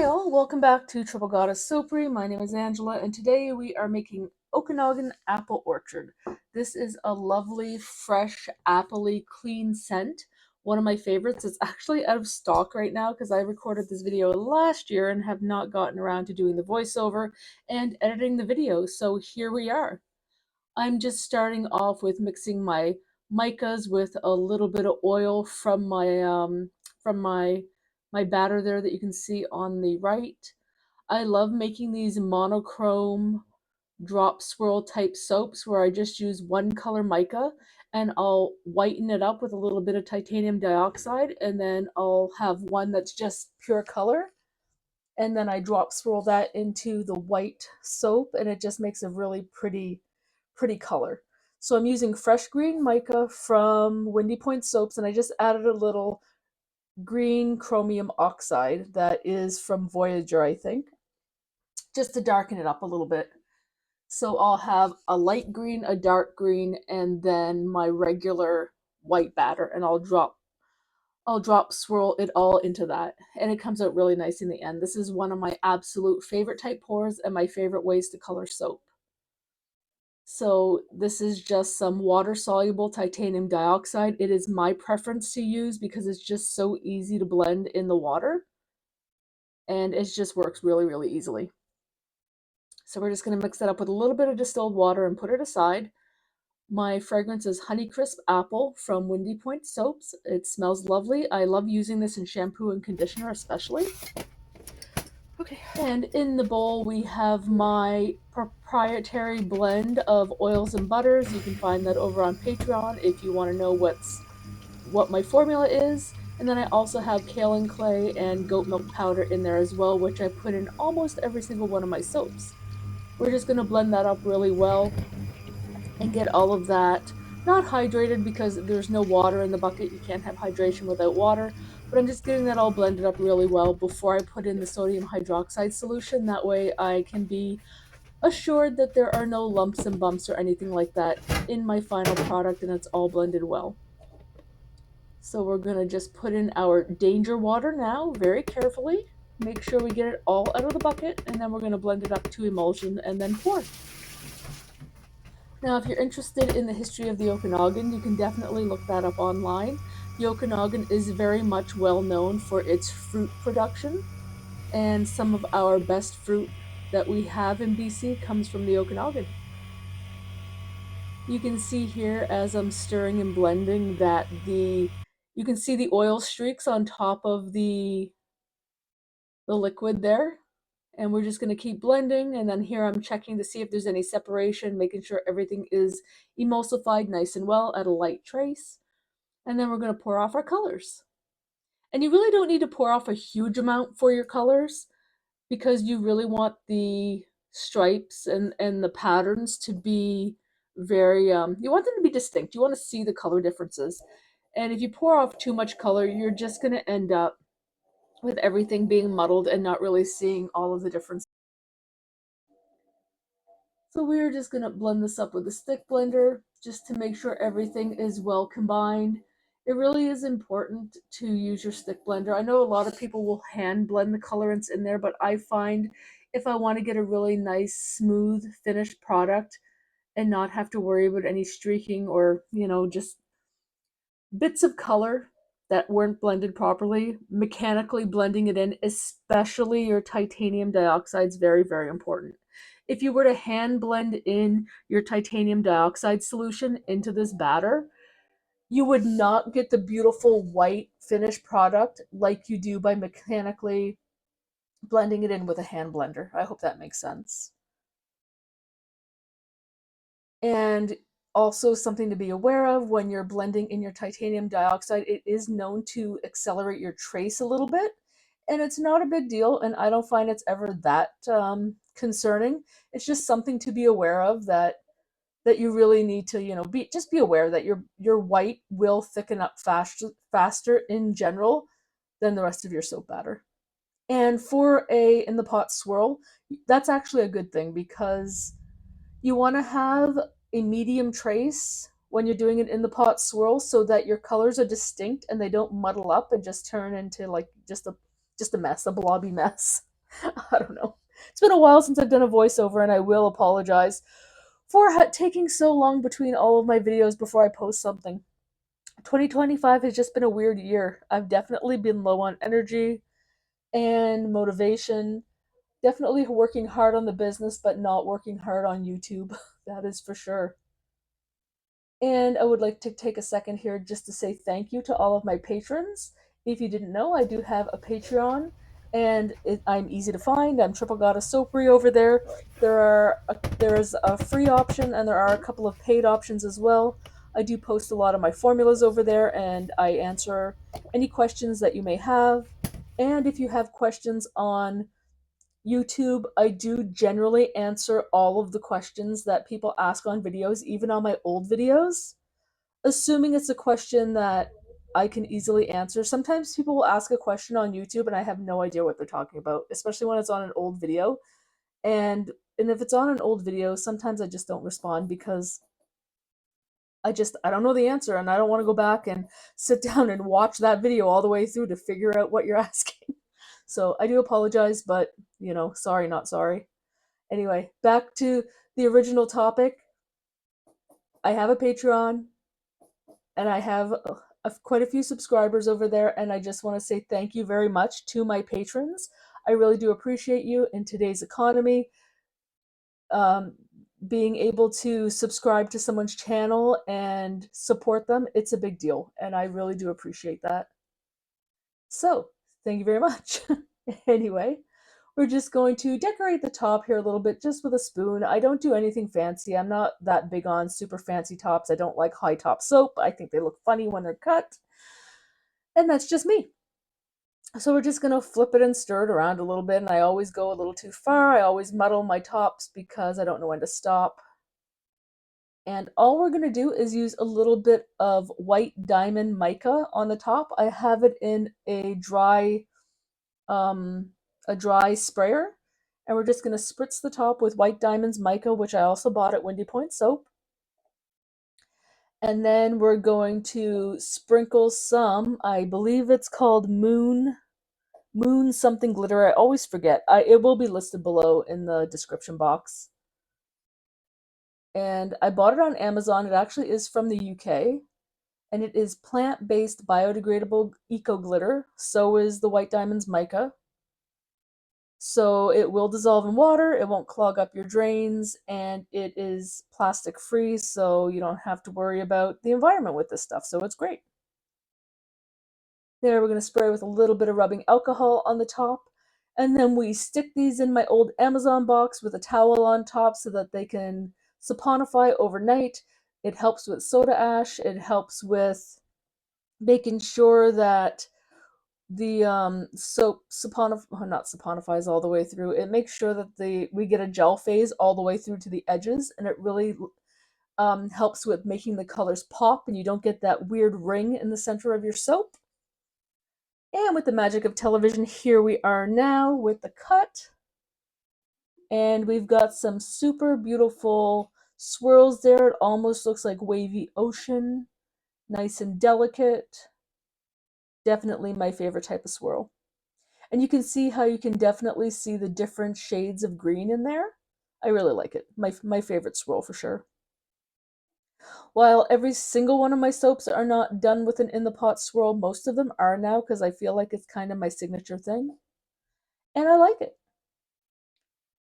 all, welcome back to Triple Goddess Soapery. My name is Angela, and today we are making Okanagan Apple Orchard. This is a lovely, fresh, appley, clean scent. One of my favorites. It's actually out of stock right now because I recorded this video last year and have not gotten around to doing the voiceover and editing the video, so here we are. I'm just starting off with mixing my micas with a little bit of oil from my batter there that you can see on the right. I love making these monochrome drop swirl type soaps where I just use one color mica and I'll whiten it up with a little bit of titanium dioxide, and then I'll have one that's just pure color, and then I drop swirl that into the white soap and it just makes a really pretty color. So I'm using fresh green mica from Windy Point Soaps, and I just added a little green chromium oxide that is from Voyager, I think, just to darken it up a little bit. So I'll have a light green, a dark green, and then my regular white batter, and I'll drop swirl it all into that, and it comes out really nice in the end. This is one of my absolute favorite type pours and my favorite ways to color soap. So this is just some water-soluble titanium dioxide. It is my preference to use because it's just so easy to blend in the water, and it just works really, really easily. So we're just going to mix that up with a little bit of distilled water and put it aside. My fragrance is Honeycrisp Apple from Windy Point Soaps. It smells lovely. I love using this in shampoo and conditioner especially. Okay. And in the bowl we have my proprietary blend of oils and butters. You can find that over on Patreon if you want to know what my formula is. And then I also have kaolin clay and goat milk powder in there as well, which I put in almost every single one of my soaps. We're just going to blend that up really well and get all of that not hydrated because there's no water in the bucket. You can't have hydration without water, but I'm just getting that all blended up really well before I put in the sodium hydroxide solution. That way I can be assured that there are no lumps and bumps or anything like that in my final product, and it's all blended well. So we're going to just put in our danger water now very carefully. Make sure we get it all out of the bucket, and then we're going to blend it up to emulsion and then pour. Now, if you're interested in the history of the Okanagan, you can definitely look that up online. The Okanagan is very much well known for its fruit production, and some of our best fruit that we have in BC comes from the Okanagan. You can see here as I'm stirring and blending that you can see the oil streaks on top of the liquid there. And we're just going to keep blending, and then here I'm checking to see if there's any separation, making sure everything is emulsified nice and well at a light trace. And then we're going to pour off our colors. And you really don't need to pour off a huge amount for your colors because you really want the stripes and the patterns to be very, you want them to be distinct. You want to see the color differences. And if you pour off too much color, you're just going to end up with everything being muddled and not really seeing all of the differences. So we're just going to blend this up with a stick blender just to make sure everything is well combined. It really is important to use your stick blender. I know a lot of people will hand blend the colorants in there, but I find if I want to get a really nice, smooth, finished product and not have to worry about any streaking or, just bits of color that weren't blended properly, mechanically blending it in, especially your titanium dioxide, is very, very important. If you were to hand blend in your titanium dioxide solution into this batter, you would not get the beautiful white finished product like you do by mechanically blending it in with a hand blender. I hope that makes sense. And also something to be aware of when you're blending in your titanium dioxide, it is known to accelerate your trace a little bit, and it's not a big deal, and I don't find it's ever that concerning. It's just something to be aware of that you really need to, be aware that your white will thicken up faster in general than the rest of your soap batter. And for a in the pot swirl, that's actually a good thing because you want to have a medium trace when you're doing it in the pot swirl so that your colors are distinct and they don't muddle up and just turn into like just a mess, a blobby mess. I don't know. It's been a while since I've done a voiceover, and I will apologize for taking so long between all of my videos before I post something. 2025 has just been a weird year. I've definitely been low on energy and motivation. Definitely working hard on the business, but not working hard on YouTube. That is for sure. And I would like to take a second here just to say thank you to all of my patrons. If you didn't know, I do have a Patreon, and I'm easy to find. I'm Triple Goddess Soapery over there. There's a free option, and there are a couple of paid options as well. I do post a lot of my formulas over there, and I answer any questions that you may have. And if you have questions on YouTube, I do generally answer all of the questions that people ask on videos, even on my old videos, assuming it's a question that I can easily answer. Sometimes people will ask a question on YouTube and I have no idea what they're talking about, especially when it's on an old video. And if it's on an old video, sometimes I just don't respond because I don't know the answer, and I don't want to go back and sit down and watch that video all the way through to figure out what you're asking. So I do apologize, but sorry, not sorry. Anyway, back to the original topic. I have a Patreon, and I have quite a few subscribers over there, and I just want to say thank you very much to my patrons. I really do appreciate you in today's economy. Being able to subscribe to someone's channel and support them, it's a big deal, and I really do appreciate that. So, thank you very much. Anyway, we're just going to decorate the top here a little bit just with a spoon. I don't do anything fancy. I'm not that big on super fancy tops. I don't like high top soap. I think they look funny when they're cut. And that's just me. So we're just going to flip it and stir it around a little bit. And I always go a little too far. I always muddle my tops because I don't know when to stop. And all we're going to do is use a little bit of white diamond mica on the top. I have it in a dry sprayer, and we're just going to spritz the top with white diamonds mica, which I also bought at Windy Point Soap. And then we're going to sprinkle some, I believe it's called moon something glitter. I always forget. It will be listed below in the description box. And I bought it on Amazon. It actually is from the UK, and it is plant-based biodegradable eco glitter. So is the white diamonds mica. So it will dissolve in water, it won't clog up your drains, and it is plastic free, so you don't have to worry about the environment with this stuff, so it's great. There, we're going to spray with a little bit of rubbing alcohol on the top, and then we stick these in my old Amazon box with a towel on top so that they can saponify overnight. It helps with soda ash, it helps with making sure that the soap not saponifies all the way through. It makes sure that we get a gel phase all the way through to the edges, and it really helps with making the colors pop, and you don't get that weird ring in the center of your soap. And with the magic of television, here we are now with the cut, and we've got some super beautiful swirls there. It almost looks like wavy ocean, nice and delicate. Definitely my favorite type of swirl. And you can see how you can definitely see the different shades of green in there. I really like it. My favorite swirl for sure. While every single one of my soaps are not done with an in the pot swirl, most of them are now because I feel like it's kind of my signature thing. And I like it.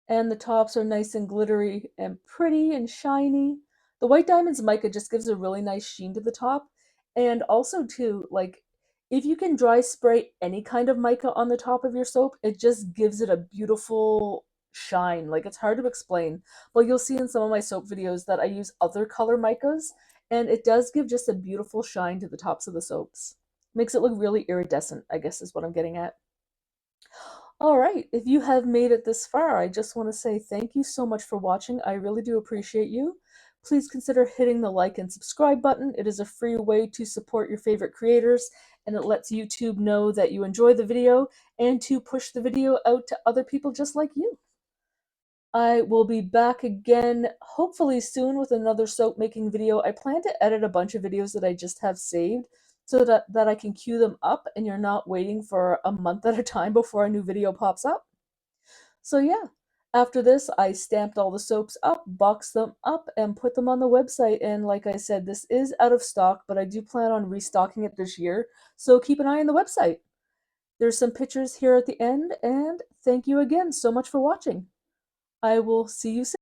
And the tops are nice and glittery and pretty and shiny. The white diamonds mica just gives a really nice sheen to the top. And also too, like, if you can dry spray any kind of mica on the top of your soap, it just gives it a beautiful shine. Like, it's hard to explain. Well, you'll see in some of my soap videos that I use other color micas, and it does give just a beautiful shine to the tops of the soaps. Makes it look really iridescent, I guess is what I'm getting at. All right, if you have made it this far, I just want to say thank you so much for watching. I really do appreciate you. Please consider hitting the like and subscribe button. It is a free way to support your favorite creators, and it lets YouTube know that you enjoy the video and to push the video out to other people just like you. I will be back again hopefully soon with another soap making video. I plan to edit a bunch of videos that I just have saved so that I can queue them up and you're not waiting for a month at a time before a new video pops up. So yeah, after this, I stamped all the soaps up, boxed them up, and put them on the website. And like I said, this is out of stock, but I do plan on restocking it this year. So keep an eye on the website. There's some pictures here at the end, and thank you again so much for watching. I will see you soon.